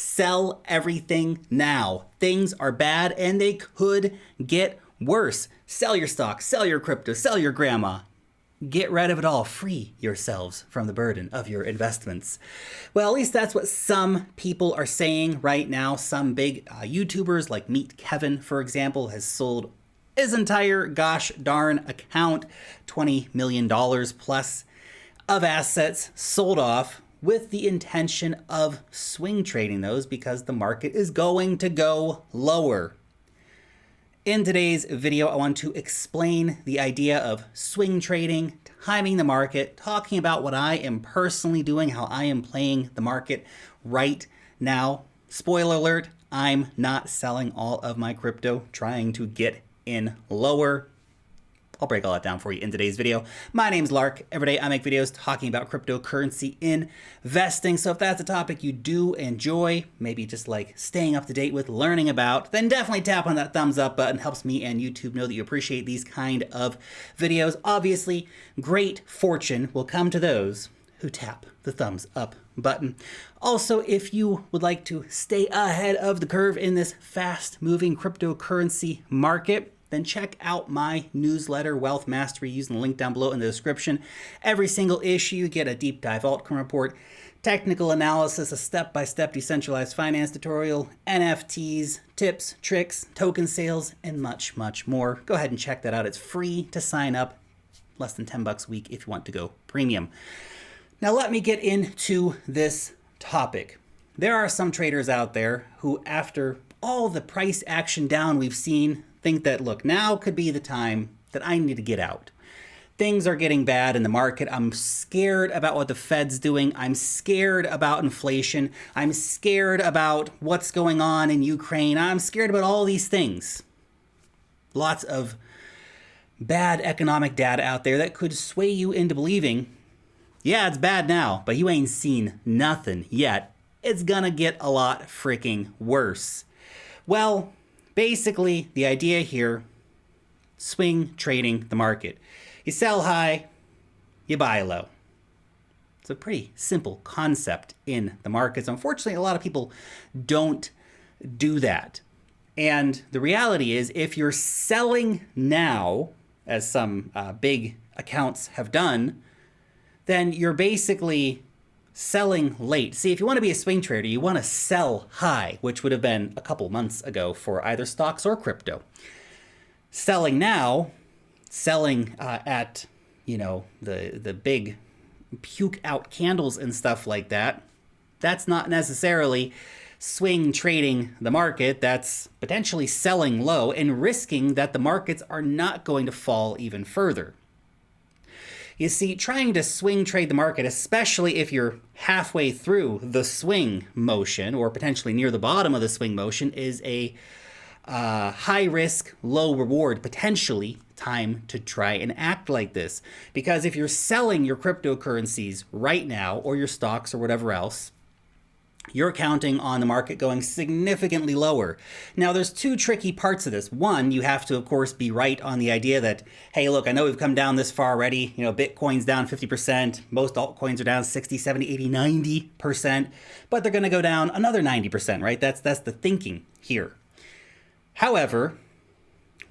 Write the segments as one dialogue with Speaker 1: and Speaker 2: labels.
Speaker 1: Sell everything now. Things are bad and they could get worse. Sell your stock, sell your crypto, sell your grandma. Get rid of it all. Free yourselves from the burden of your investments. Well, at least that's what some people are saying right now. Some big YouTubers like Meet Kevin, for example, has sold his entire gosh darn account, $20 million plus of assets sold off with the intention of swing trading those because the market is going to go lower. In today's video, I want to explain the idea of swing trading, timing the market, talking about what I am personally doing, how I am playing the market right now. Spoiler alert, I'm not selling all of my crypto, trying to get in lower. I'll break all that down for you in today's video. My name's Lark. Every day I make videos talking about cryptocurrency investing. So if that's a topic you do enjoy, maybe just like staying up to date with, learning about, then definitely tap on that thumbs up button. Helps me and YouTube know that you appreciate these kind of videos. Obviously, great fortune will come to those who tap the thumbs up button. Also, if you would like to stay ahead of the curve in this fast-moving cryptocurrency market, then check out my newsletter, Wealth Mastery, using the link down below in the description. Every single issue, you get a deep dive altcoin report, technical analysis, a step-by-step decentralized finance tutorial, NFTs, tips, tricks, token sales, and much, much more. Go ahead and check that out. It's free to sign up, less than $10 a week if you want to go premium. Now let me get into this topic. There are some traders out there who, after all the price action down we've seen, think that, look, now could be the time that I need to get out. Things are getting bad in the market. I'm scared about what the Fed's doing. I'm scared about inflation. I'm scared about what's going on in Ukraine. I'm scared about all these things. Lots of bad economic data out there that could sway you into believing, yeah, it's bad now, but you ain't seen nothing yet. It's gonna get a lot freaking worse. Well, basically, the idea here, swing trading the market. You sell high, you buy low. It's a pretty simple concept in the markets. Unfortunately, a lot of people don't do that. And the reality is, if you're selling now, as some big accounts have done, then you're basically selling late. See, if you want to be a swing trader, you want to sell high, which would have been a couple months ago for either stocks or crypto. Selling now, selling at, the big puke out candles and stuff like that, that's not necessarily swing trading the market. That's potentially selling low and risking that the markets are not going to fall even further. You see, trying to swing trade the market, especially if you're halfway through the swing motion or potentially near the bottom of the swing motion, is a high risk, low reward, potentially time to try and act like this. Because if you're selling your cryptocurrencies right now, or your stocks or whatever else, you're counting on the market going significantly lower. Now, there's two tricky parts of this. One, you have to, of course, be right on the idea that, hey, look, I know we've come down this far already. Bitcoin's down 50%. Most altcoins are down 60, 70, 80, 90%. But they're going to go down another 90%, right? That's the thinking here. However,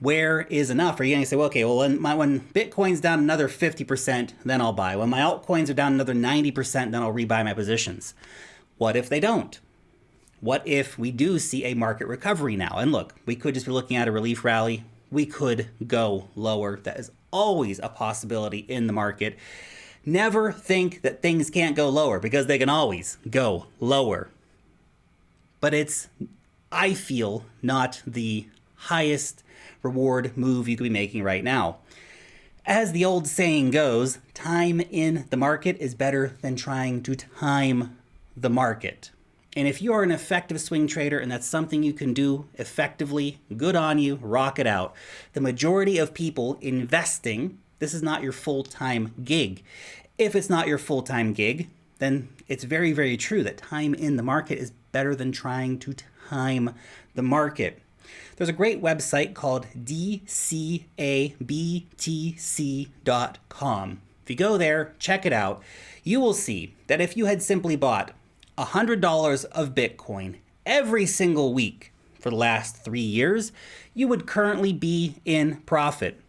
Speaker 1: where is enough? Are you going to say, well, okay, well, when Bitcoin's down another 50%, then I'll buy. When my altcoins are down another 90%, then I'll rebuy my positions. What if they don't? What if we do see a market recovery now? And look, we could just be looking at a relief rally. We could go lower. That is always a possibility in the market. Never think that things can't go lower, because they can always go lower. But it's, I feel, not the highest reward move you could be making right now. As the old saying goes, time in the market is better than trying to time the market. And if you are an effective swing trader and that's something you can do effectively, good on you, rock it out. The majority of people investing, this is not your full-time gig. If it's not your full-time gig, then it's very, very true that time in the market is better than trying to time the market. There's a great website called dcabtc.com. If you go there, check it out, you will see that if you had simply bought $100 of Bitcoin every single week for the last 3 years, you would currently be in profit.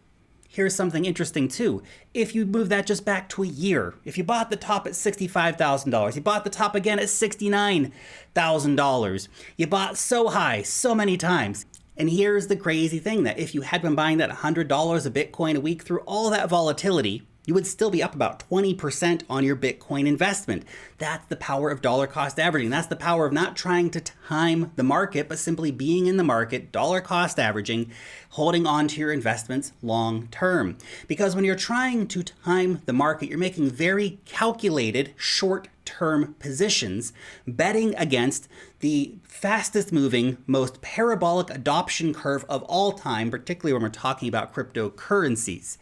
Speaker 1: Here's something interesting too. If you move that just back to a year, if you bought the top at $65,000, you bought the top again at $69,000, you bought so high so many times. And here's the crazy thing, that if you had been buying that $100 of Bitcoin a week through all that volatility, you would still be up about 20% on your Bitcoin investment. That's the power of dollar cost averaging. That's the power of not trying to time the market, but simply being in the market, dollar cost averaging, holding on to your investments long term. Because when you're trying to time the market, you're making very calculated short-term positions, betting against the fastest moving, most parabolic adoption curve of all time, particularly when we're talking about cryptocurrencies.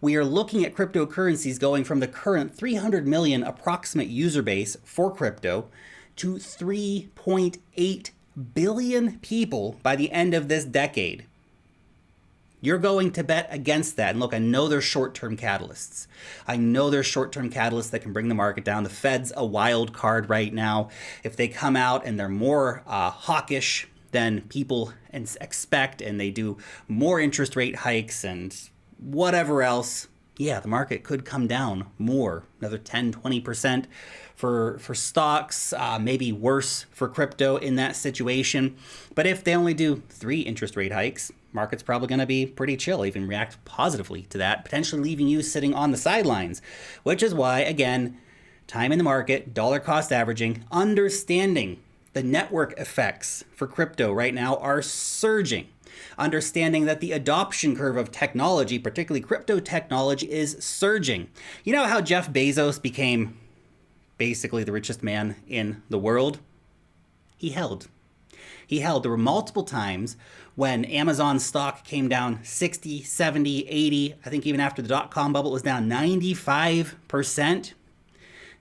Speaker 1: We are looking at cryptocurrencies going from the current 300 million approximate user base for crypto to 3.8 billion people by the end of this decade. You're going to bet against that. And look, I know there's short-term catalysts. I know there's short-term catalysts that can bring the market down. The Fed's a wild card right now. If they come out and they're more hawkish than people expect, and they do more interest rate hikes and whatever else, yeah, the market could come down more, another 10, 20% for stocks, maybe worse for crypto in that situation. But if they only do 3 interest rate hikes, market's probably going to be pretty chill, even react positively to that, potentially leaving you sitting on the sidelines, which is why, again, time in the market, dollar cost averaging, understanding the network effects for crypto right now are surging. Understanding that the adoption curve of technology, particularly crypto technology, is surging. You know how Jeff Bezos became basically the richest man in the world? He held. There were multiple times when Amazon stock came down 60, 70, 80, I think even after the dot-com bubble, it was down 95%.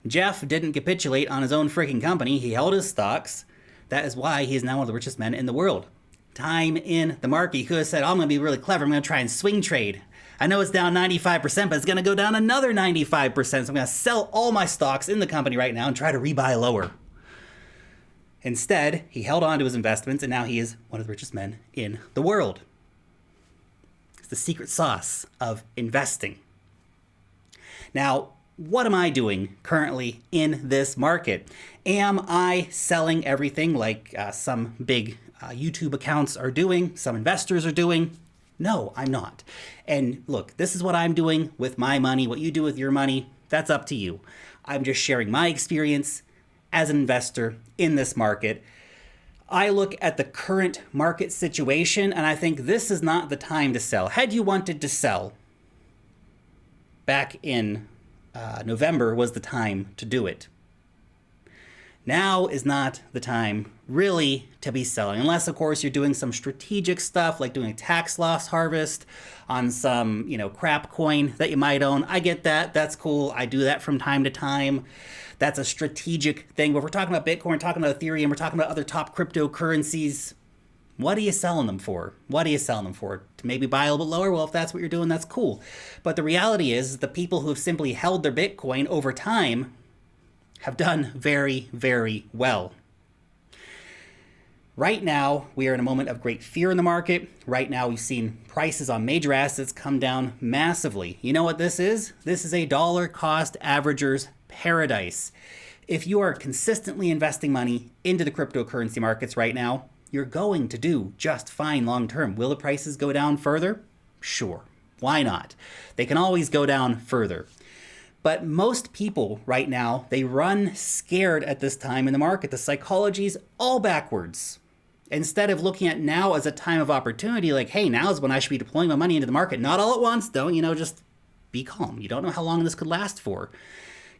Speaker 1: Jeff didn't capitulate on his own freaking company. He held his stocks. That is why he is now one of the richest men in the world. Time in the market. He could have said, I'm going to be really clever. I'm going to try and swing trade. I know it's down 95%, but it's going to go down another 95%. So I'm going to sell all my stocks in the company right now and try to rebuy lower. Instead, he held on to his investments, and now he is one of the richest men in the world. It's the secret sauce of investing. Now, what am I doing currently in this market? Am I selling everything like some big YouTube accounts are doing, some investors are doing? No, I'm not. And look, this is what I'm doing with my money. What you do with your money, that's up to you. I'm just sharing my experience as an investor in this market. I look at the current market situation and I think this is not the time to sell. Had you wanted to sell back in November was the time to do it. Now is not the time really to be selling, unless of course you're doing some strategic stuff like doing a tax loss harvest on some, crap coin that you might own. I get that. That's cool. I do that from time to time. That's a strategic thing. But we're talking about Bitcoin, we're talking about Ethereum, we're talking about other top cryptocurrencies. What are you selling them for? To maybe buy a little bit lower? Well, if that's what you're doing, that's cool. But the reality is the people who have simply held their Bitcoin over time have done very, very well. Right now, we are in a moment of great fear in the market. Right now, we've seen prices on major assets come down massively. You know what this is? This is a dollar cost averager's paradise. If you are consistently investing money into the cryptocurrency markets right now, you're going to do just fine long term. Will the prices go down further? Sure. Why not? They can always go down further. But most people right now, they run scared at this time in the market. The psychology's all backwards. Instead of looking at now as a time of opportunity, like, hey, now is when I should be deploying my money into the market. Not all at once, though, just be calm. You don't know how long this could last for.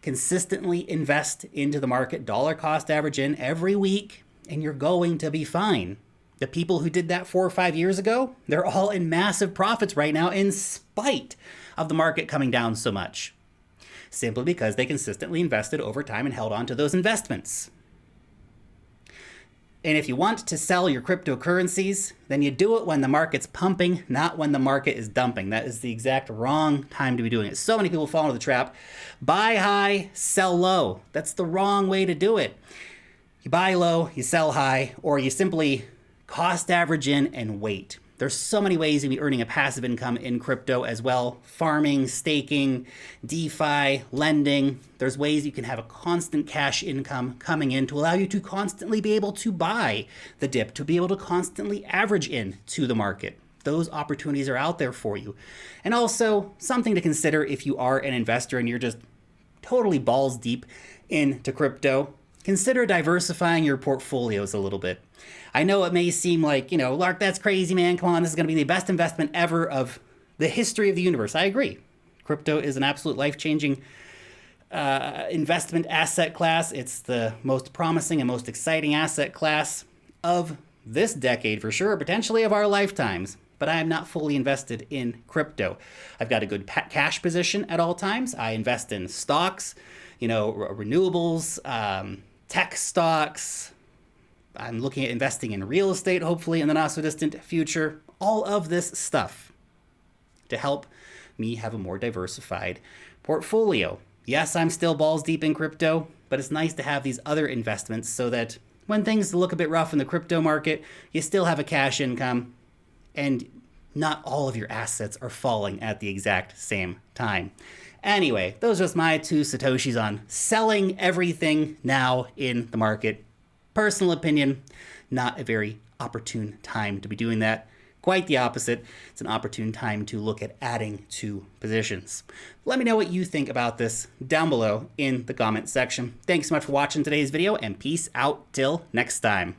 Speaker 1: Consistently invest into the market, dollar cost average in every week, and you're going to be fine. The people who did that 4 or 5 years ago, they're all in massive profits right now in spite of the market coming down so much. Simply because they consistently invested over time and held on to those investments. And if you want to sell your cryptocurrencies, then you do it when the market's pumping, not when the market is dumping. That is the exact wrong time to be doing it. So many people fall into the trap. Buy high, sell low. That's the wrong way to do it. You buy low, you sell high, or you simply cost average in and wait. There's so many ways to be earning a passive income in crypto as well. Farming, staking, DeFi, lending. There's ways you can have a constant cash income coming in to allow you to constantly be able to buy the dip, to be able to constantly average in to the market. Those opportunities are out there for you. And also something to consider if you are an investor and you're just totally balls deep into crypto. Consider diversifying your portfolios a little bit. I know it may seem like, Lark, that's crazy, man. Come on, this is going to be the best investment ever of the history of the universe. I agree. Crypto is an absolute life-changing investment asset class. It's the most promising and most exciting asset class of this decade for sure, potentially of our lifetimes. But I am not fully invested in crypto. I've got a good cash position at all times. I invest in stocks, renewables, tech stocks. I'm looking at investing in real estate, hopefully, in the not so distant future. All of this stuff to help me have a more diversified portfolio. Yes, I'm still balls deep in crypto, but it's nice to have these other investments so that when things look a bit rough in the crypto market, you still have a cash income and not all of your assets are falling at the exact same time. Anyway, those are just my 2 Satoshis on selling everything now in the market. Personal opinion, not a very opportune time to be doing that. Quite the opposite. It's an opportune time to look at adding to positions. Let me know what you think about this down below in the comment section. Thanks so much for watching today's video, and peace out till next time.